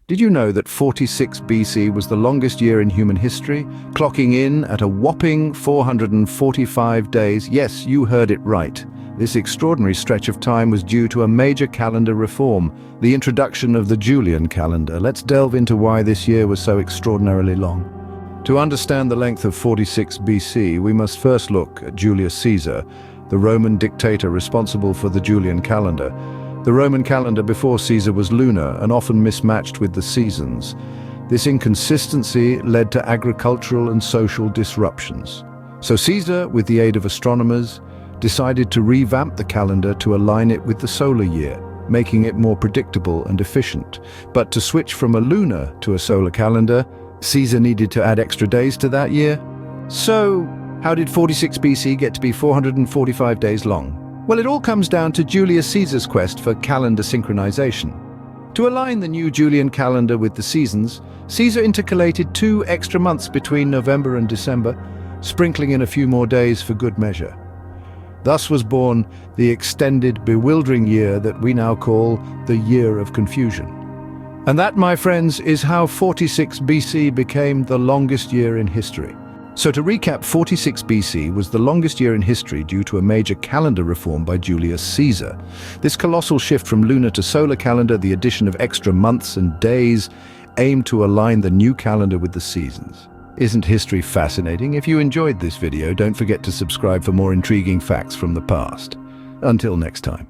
Did you know that 46 BC was the longest year in human history, clocking in at a whopping 445 days? Yes, you heard it right. This extraordinary stretch of time was due to a major calendar reform, the introduction of the Julian calendar. Let's delve into why this year was so extraordinarily long. To understand the length of 46 BC, we must first look at Julius Caesar, the Roman dictator responsible for the Julian calendar. The Roman calendar before Caesar was lunar and often mismatched with the seasons. This inconsistency led to agricultural and social disruptions. So Caesar, with the aid of astronomers, decided to revamp the calendar to align it with the solar year, making it more predictable and efficient. But to switch from a lunar to a solar calendar, Caesar needed to add extra days to that year. So, how did 46 BC get to be 445 days long? Well, it all comes down to Julius Caesar's quest for calendar synchronization. To align the new Julian calendar with the seasons, Caesar intercalated 2 extra months between November and December, sprinkling in a few more days for good measure. Thus was born the extended, bewildering year that we now call the Year of Confusion. And that, my friends, is how 46 BC became the longest year in history. So to recap, 46 BC was the longest year in history due to a major calendar reform by Julius Caesar. This colossal shift from lunar to solar calendar, the addition of extra months and days, aimed to align the new calendar with the seasons. Isn't history fascinating? If you enjoyed this video, don't forget to subscribe for more intriguing facts from the past. Until next time.